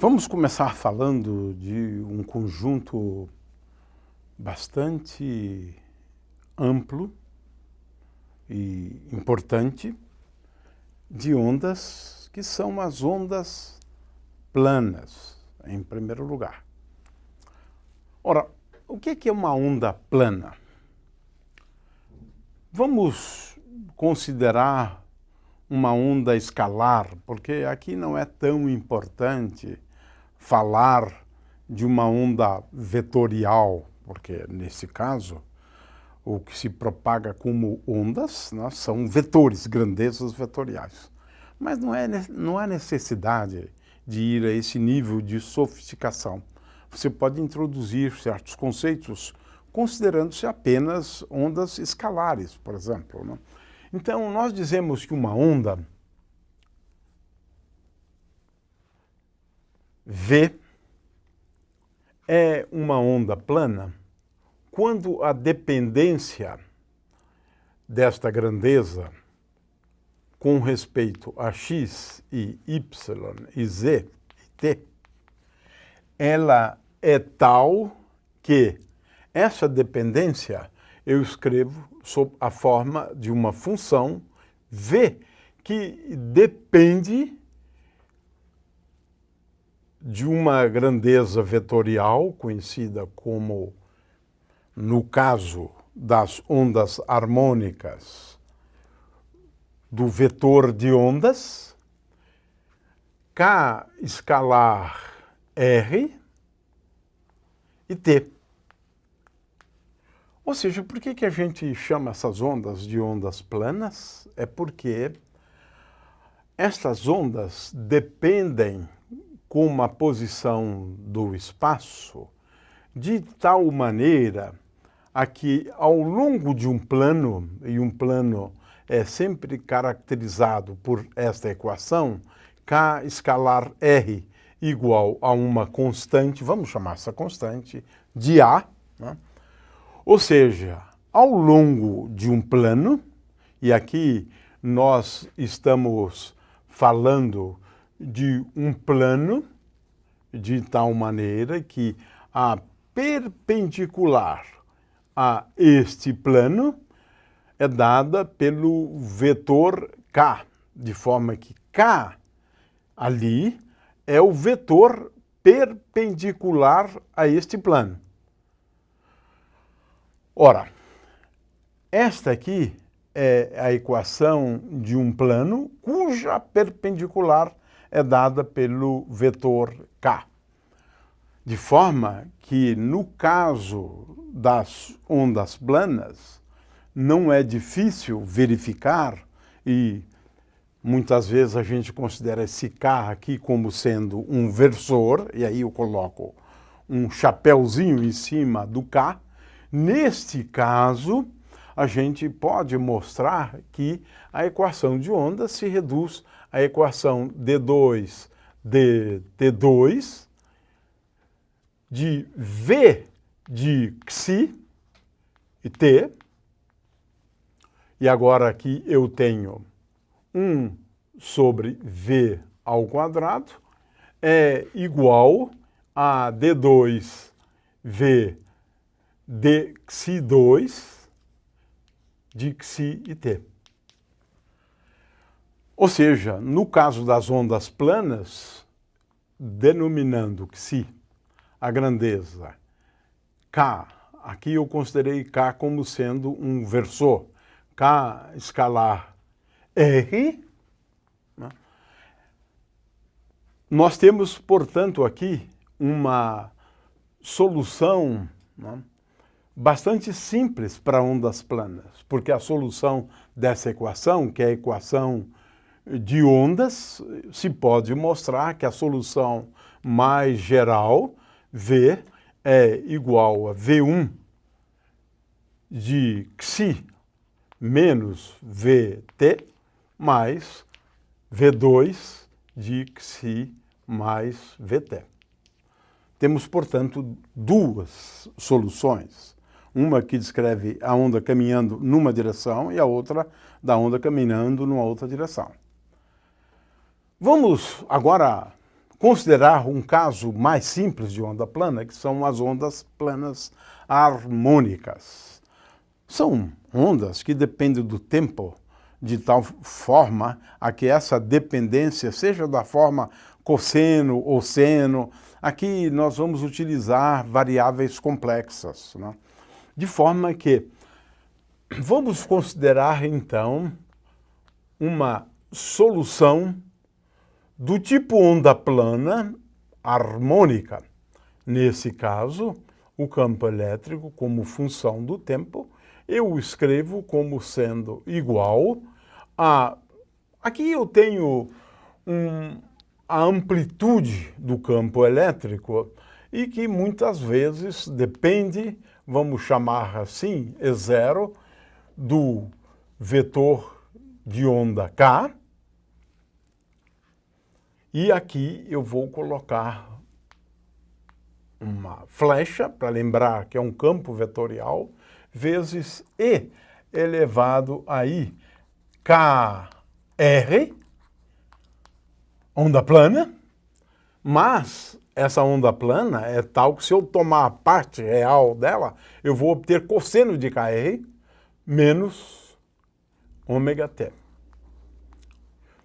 Vamos começar falando de um conjunto bastante amplo e importante de ondas, que são as ondas planas, em primeiro lugar. Ora, o que é uma onda plana? Vamos considerar uma onda escalar, porque aqui não é tão importante falar de uma onda vetorial, porque nesse caso o que se propaga como ondas, né, são vetores, grandezas vetoriais. Mas não há necessidade de ir a esse nível de sofisticação. Você pode introduzir certos conceitos considerando-se apenas ondas escalares, por exemplo, né? Então, nós dizemos que uma onda V é uma onda plana quando a dependência desta grandeza com respeito a x e y e z e t, ela é tal que essa dependência eu escrevo sob a forma de uma função v que depende de uma grandeza vetorial, conhecida como, no caso das ondas harmônicas, do vetor de ondas, k escalar r e t. Ou seja, por que a gente chama essas ondas de ondas planas? É porque estas ondas dependem com a posição do espaço de tal maneira a que ao longo de um plano, e um plano é sempre caracterizado por esta equação, k escalar r igual a uma constante, vamos chamar essa constante, de A, né? Ou seja, ao longo de um plano, e aqui nós estamos falando de um plano de tal maneira que a perpendicular a este plano é dada pelo vetor k, de forma que k ali é o vetor perpendicular a este plano. Ora, esta aqui é a equação de um plano cuja perpendicular é dada pelo vetor k. De forma que, no caso das ondas planas, não é difícil verificar, e muitas vezes a gente considera esse k aqui como sendo um versor, e aí eu coloco um chapéuzinho em cima do k. Neste caso, a gente pode mostrar que a equação de onda se reduz à equação d2 de t2 de v de xi e t. E agora aqui eu tenho 1 sobre v ao quadrado é igual a d2 v de xi2 de xi e t. Ou seja, no caso das ondas planas, denominando xi a grandeza k, aqui eu considerei k como sendo um versor, k escalar r, né? Nós temos, portanto, aqui uma solução, né, bastante simples para ondas planas, porque a solução dessa equação, que é a equação de ondas, se pode mostrar que a solução mais geral, V, é igual a V1 de xi menos Vt mais V2 de xi mais Vt. Temos, portanto, duas soluções. Uma que descreve a onda caminhando numa direção e a outra da onda caminhando numa outra direção. Vamos agora considerar um caso mais simples de onda plana, que são as ondas planas harmônicas. São ondas que dependem do tempo de tal forma a que essa dependência seja da forma cosseno ou seno. Aqui nós vamos utilizar variáveis complexas, né? De forma que vamos considerar então uma solução do tipo onda plana harmônica. Nesse caso, o campo elétrico, como função do tempo, eu escrevo como sendo igual a... Aqui eu tenho a amplitude do campo elétrico e que muitas vezes depende, vamos chamar assim, E0, do vetor de onda K. E aqui eu vou colocar uma flecha, para lembrar que é um campo vetorial, vezes E elevado a I, KR, onda plana, mas essa onda plana é tal que se eu tomar a parte real dela, eu vou obter cosseno de KR menos ômega t.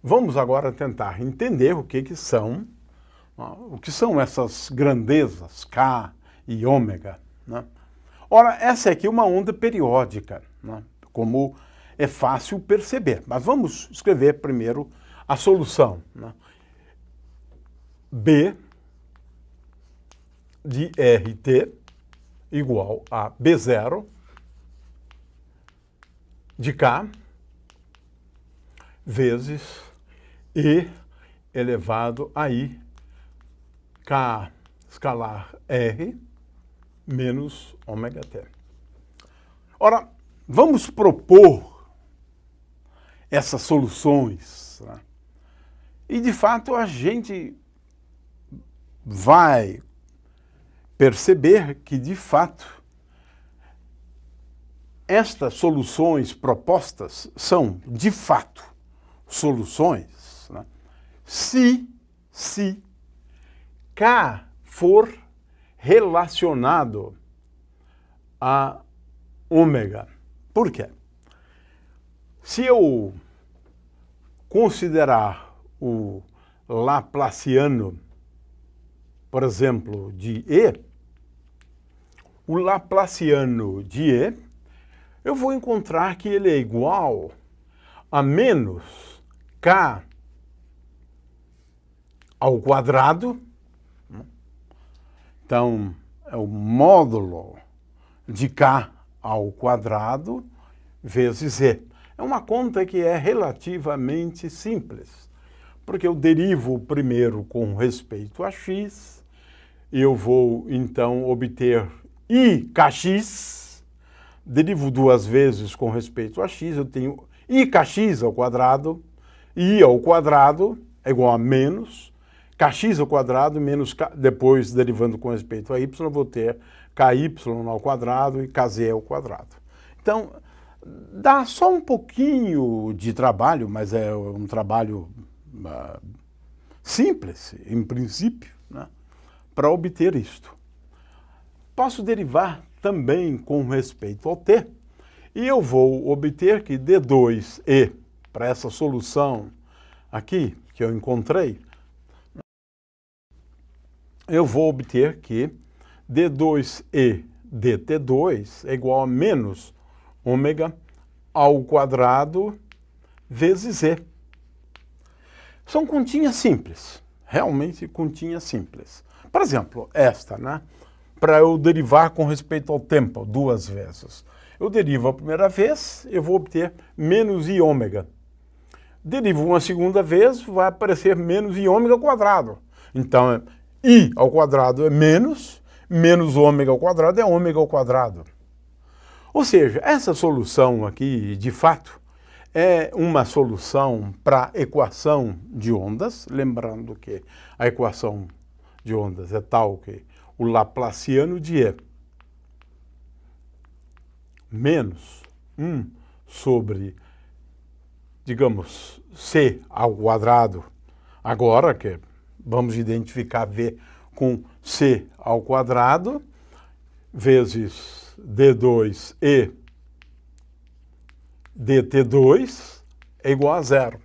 Vamos agora tentar entender o que são essas grandezas K e ômega, né? Ora, essa aqui é uma onda periódica, né? Como é fácil perceber. Mas vamos escrever primeiro a solução, né? B de RT igual a B0 de K vezes E elevado a I, K escalar R menos ômega t. Ora, vamos propor essas soluções, né? E, de fato, a gente vai perceber que, de fato, estas soluções propostas são, de fato, soluções, né? Se K for relacionado a ômega. Por quê? Se eu considerar o laplaciano, por exemplo, de E, o laplaciano de E, eu vou encontrar que ele é igual a menos K ao quadrado. Então, é o módulo de K ao quadrado vezes E. É uma conta que é relativamente simples, porque eu derivo primeiro com respeito a x, eu vou então obter IKX, derivo duas vezes com respeito a x, eu tenho IKX ao quadrado, I ao quadrado é igual a menos kx ao quadrado menos k, depois derivando com respeito a y, eu vou ter ky ao quadrado e kz ao quadrado. Então, dá só um pouquinho de trabalho, mas é um trabalho simples, em princípio, né, para obter isto. Posso derivar também com respeito ao t, e eu vou obter que D2E, para essa solução aqui, que eu encontrei, eu vou obter que D2E dt2 é igual a menos ômega ao quadrado vezes E. São continhas simples, realmente continhas simples. Por exemplo, esta, né? Para eu derivar com respeito ao tempo duas vezes. Eu derivo a primeira vez, eu vou obter menos I ômega. Derivo uma segunda vez, vai aparecer menos I ômega ao quadrado. Então, I ao quadrado é menos ômega ao quadrado é ômega ao quadrado. Ou seja, essa solução aqui, de fato, é uma solução para a equação de ondas, lembrando que a equação de ondas é tal que o laplaciano de E menos 1 sobre, digamos, C ao quadrado, agora que vamos identificar V com C ao quadrado, vezes D2E dt2 é igual a zero.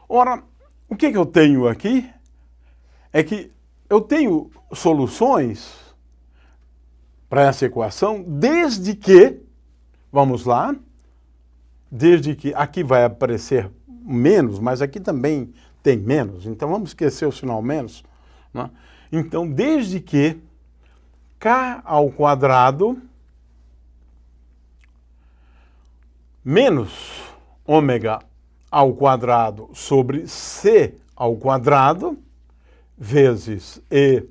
Ora, o que eu tenho aqui é que eu tenho soluções para essa equação desde que, vamos lá, desde que aqui vai aparecer menos, mas aqui também tem menos, então vamos esquecer o sinal menos, né? Então, desde que k ao quadrado menos ômega ao quadrado sobre c ao quadrado vezes e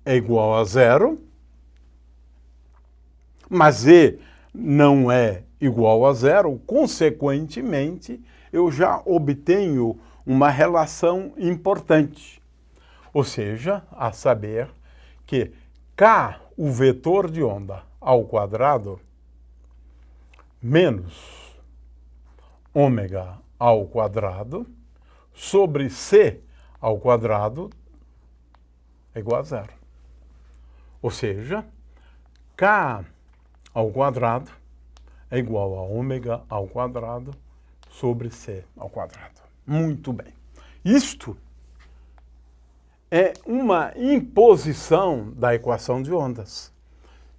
é igual a zero, mas e não é igual a zero, consequentemente, eu já obtenho uma relação importante. Ou seja, a saber que k, o vetor de onda, ao quadrado, menos ômega ao quadrado, sobre c ao quadrado, é igual a zero. Ou seja, k ao quadrado é igual a ômega ao quadrado sobre c ao quadrado. Muito bem. Isto é uma imposição da equação de ondas.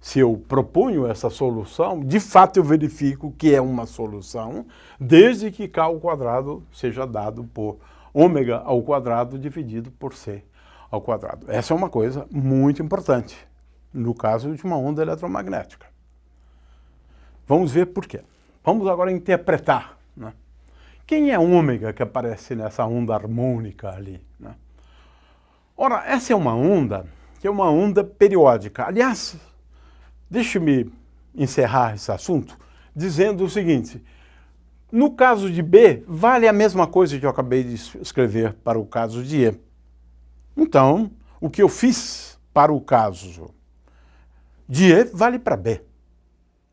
Se eu proponho essa solução, de fato eu verifico que é uma solução, desde que k ao quadrado seja dado por ômega ao quadrado dividido por c ao quadrado. Essa é uma coisa muito importante, no caso de uma onda eletromagnética. Vamos ver por quê. Vamos agora interpretar, né? Quem é ômega que aparece nessa onda harmônica ali, né? Ora, essa é uma onda que é uma onda periódica. Aliás, deixe-me encerrar esse assunto dizendo o seguinte: no caso de B, vale a mesma coisa que eu acabei de escrever para o caso de E. Então, o que eu fiz para o caso de E vale para B.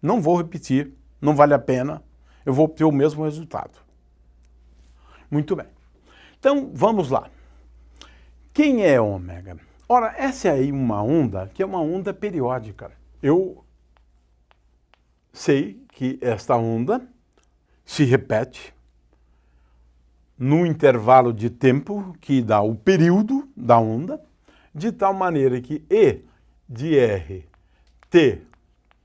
Não vou repetir, não vale a pena, eu vou ter o mesmo resultado. Muito bem. Então, vamos lá. Quem é ômega? Ora, essa é aí uma onda que é uma onda periódica. Eu sei que esta onda se repete no intervalo de tempo que dá o período da onda, de tal maneira que E de R t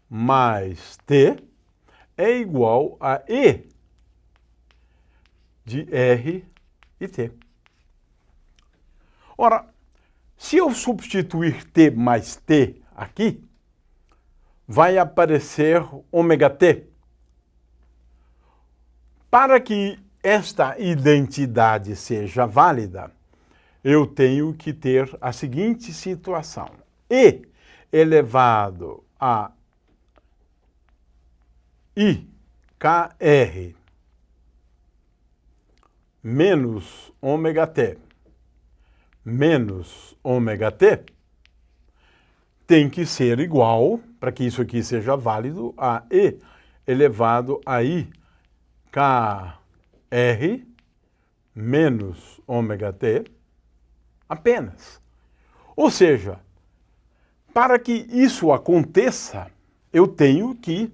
mais t é igual a E de R e t. Ora, se eu substituir t mais t aqui, vai aparecer ômega t. Para que esta identidade seja válida, eu tenho que ter a seguinte situação: E elevado a IKR menos ômega t menos ômega t tem que ser igual, para que isso aqui seja válido, a E elevado a IKR menos ômega t apenas. Ou seja, para que isso aconteça, eu tenho que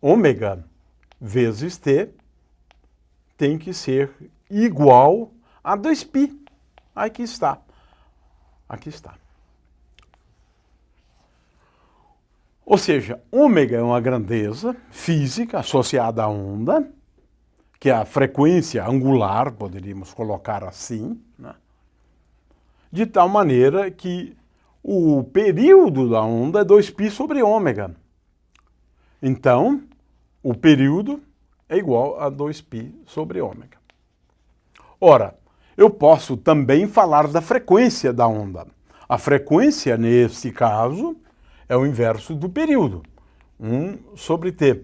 ômega vezes t tem que ser igual a 2π. Aqui está. Aqui está. Ou seja, ômega é uma grandeza física associada à onda, que é a frequência angular, poderíamos colocar assim, né? De tal maneira que o período da onda é 2π sobre ômega. Então, o período é igual a 2π sobre ômega. Ora, eu posso também falar da frequência da onda. A frequência, nesse caso, é o inverso do período, 1 sobre t.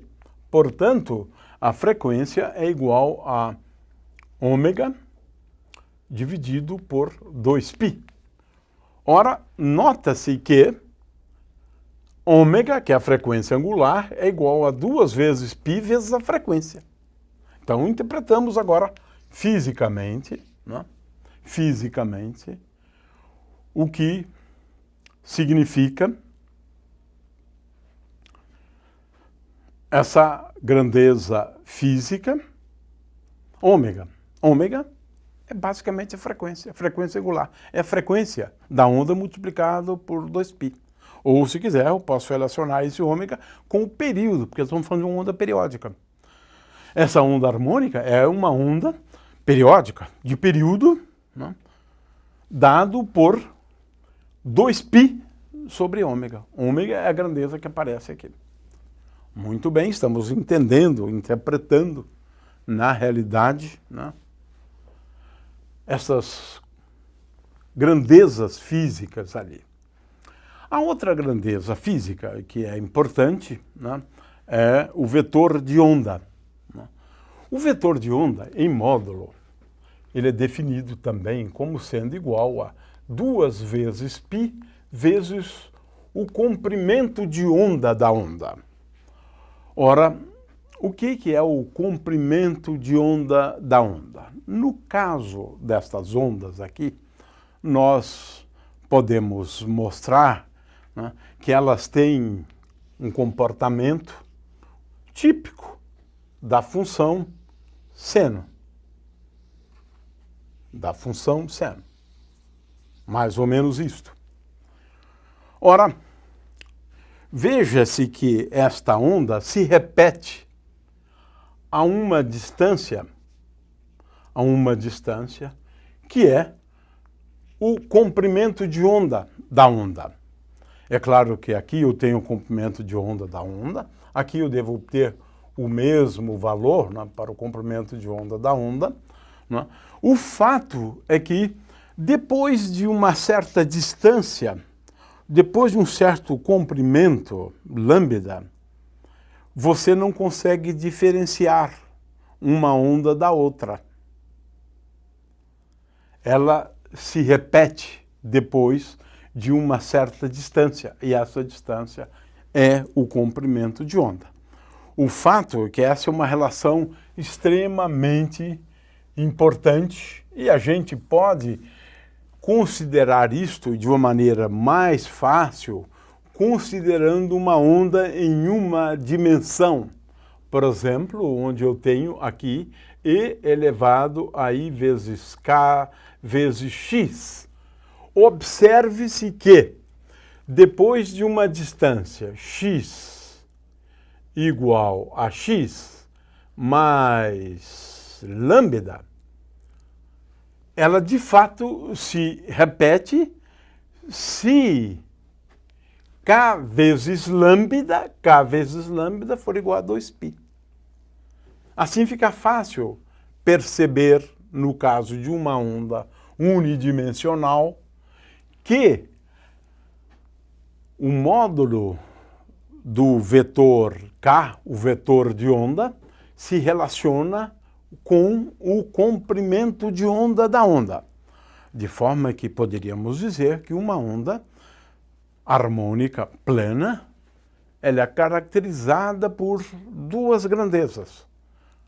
Portanto, a frequência é igual a ômega dividido por 2π. Ora, nota-se que ômega, que é a frequência angular, é igual a 2 vezes π vezes a frequência. Então, interpretamos agora fisicamente, né? fisicamente, o que significa essa grandeza física, ômega. Ômega é basicamente a frequência angular. É a frequência da onda multiplicada por 2π. Ou, se quiser, eu posso relacionar esse ômega com o período, porque estamos falando de uma onda periódica. Essa onda harmônica é uma onda periódica, de período, né, dado por 2π sobre ômega. Ômega é a grandeza que aparece aqui. Muito bem, estamos entendendo, interpretando na realidade, né, essas grandezas físicas ali. A outra grandeza física que é importante, né, é o vetor de onda. O vetor de onda em módulo, ele é definido também como sendo igual a 2 vezes π vezes o comprimento de onda da onda. Ora, o que é o comprimento de onda da onda? No caso destas ondas aqui, nós podemos mostrar, né, que elas têm um comportamento típico da função seno. Da função seno. Mais ou menos isto. Ora, veja-se que esta onda se repete a uma distância que é o comprimento de onda da onda. É claro que aqui eu tenho o comprimento de onda da onda, aqui eu devo ter o mesmo valor, né, para o comprimento de onda da onda, né? O fato é que depois de uma certa distância, depois de um certo comprimento, lambda, você não consegue diferenciar uma onda da outra. Ela se repete depois de uma certa distância, e essa distância é o comprimento de onda. O fato é que essa é uma relação extremamente importante e a gente pode considerar isto de uma maneira mais fácil, considerando uma onda em uma dimensão. Por exemplo, onde eu tenho aqui E elevado a I vezes K vezes X. Observe-se que, depois de uma distância x igual a x mais lambda, ela de fato se repete se k vezes lambda for igual a 2π. Assim fica fácil perceber, no caso de uma onda unidimensional, que o módulo do vetor k, o vetor de onda, se relaciona com o comprimento de onda da onda. De forma que poderíamos dizer que uma onda harmônica plana, ela é caracterizada por duas grandezas: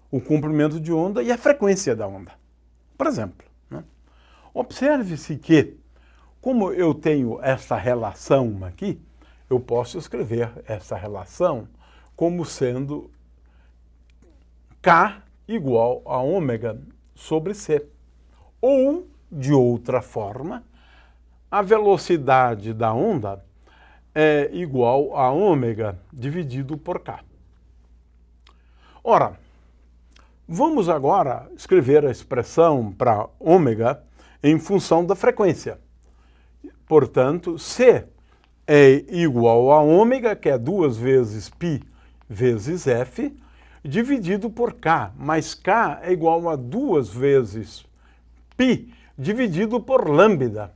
o comprimento de onda e a frequência da onda. Por exemplo, né? Observe-se que, como eu tenho essa relação aqui, eu posso escrever essa relação como sendo K igual a ômega sobre C. Ou, de outra forma, a velocidade da onda é igual a ômega dividido por K. Ora, vamos agora escrever a expressão para ômega em função da frequência. Portanto, C é igual a ômega, que é 2 vezes π vezes f, dividido por K, mas K é igual a 2 vezes π dividido por lambda.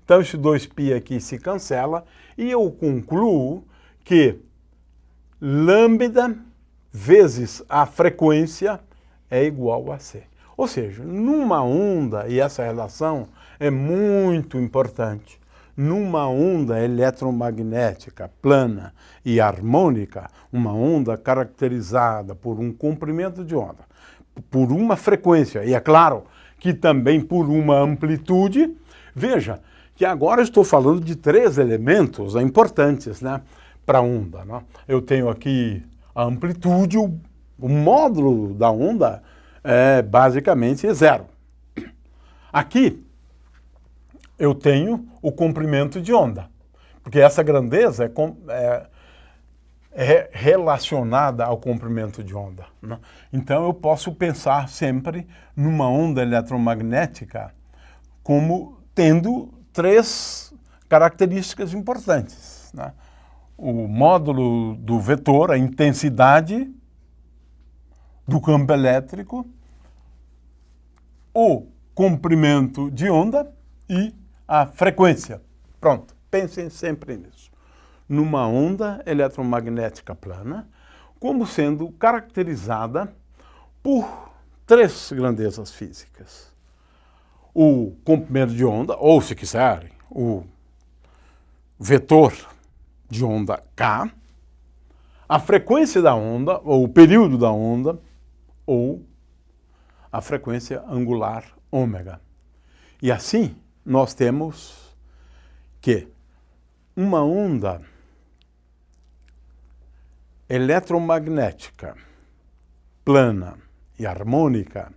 Então, esse 2π aqui se cancela e eu concluo que lambda vezes a frequência é igual a C. Ou seja, numa onda, e essa relação é muito importante, numa onda eletromagnética plana e harmônica, uma onda caracterizada por um comprimento de onda, por uma frequência, e é claro que também por uma amplitude. Veja que agora estou falando de 3 elementos importantes, né, para a onda, né? Eu tenho aqui a amplitude, o módulo da onda é basicamente 0. Aqui eu tenho o comprimento de onda, porque essa grandeza é relacionada ao comprimento de onda, né? Então eu posso pensar sempre numa onda eletromagnética como tendo 3 características importantes, né? O módulo do vetor, a intensidade do campo elétrico, o comprimento de onda e a frequência. Pronto, pensem sempre nisso. Numa onda eletromagnética plana, como sendo caracterizada por 3 grandezas físicas. O comprimento de onda, ou se quiserem, o vetor de onda K, a frequência da onda, ou o período da onda, ou a frequência angular ômega. E assim nós temos que uma onda eletromagnética plana e harmônica,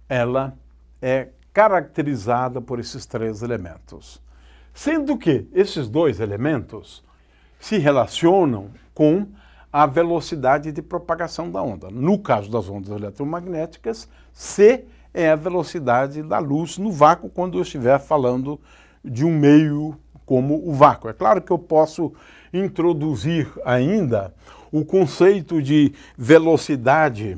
ela é caracterizada por esses 3 elementos. Sendo que esses 2 elementos se relacionam com a velocidade de propagação da onda. No caso das ondas eletromagnéticas, C é a velocidade da luz no vácuo quando eu estiver falando de um meio como o vácuo. É claro que eu posso introduzir ainda o conceito de velocidade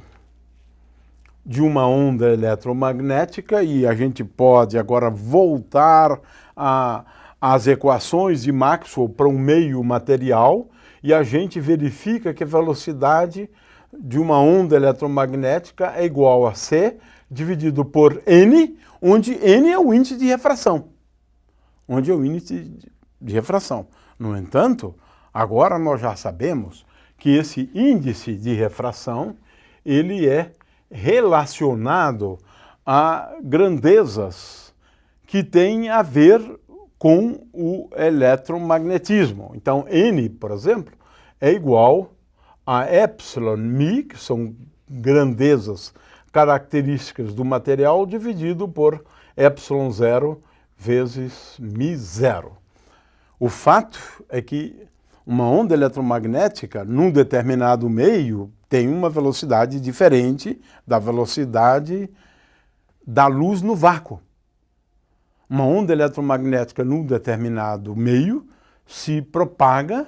de uma onda eletromagnética e a gente pode agora voltar às equações de Maxwell para um meio material e a gente verifica que a velocidade de uma onda eletromagnética é igual a C dividido por N, onde N é o índice de refração. No entanto, agora nós já sabemos que esse índice de refração ele é relacionado a grandezas que têm a ver com o eletromagnetismo. Então, N, por exemplo, é igual a epsilon mi, que são grandezas características do material, dividido por epsilon zero vezes mi zero. O fato é que uma onda eletromagnética, num determinado meio, tem uma velocidade diferente da velocidade da luz no vácuo. Uma onda eletromagnética num determinado meio se propaga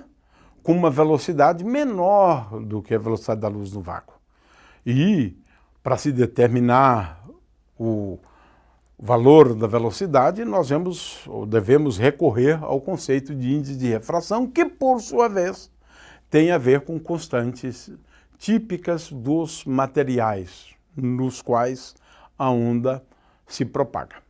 com uma velocidade menor do que a velocidade da luz no vácuo. E, para se determinar o valor da velocidade, nós devemos recorrer ao conceito de índice de refração, que, por sua vez, tem a ver com constantes típicas dos materiais nos quais a onda se propaga.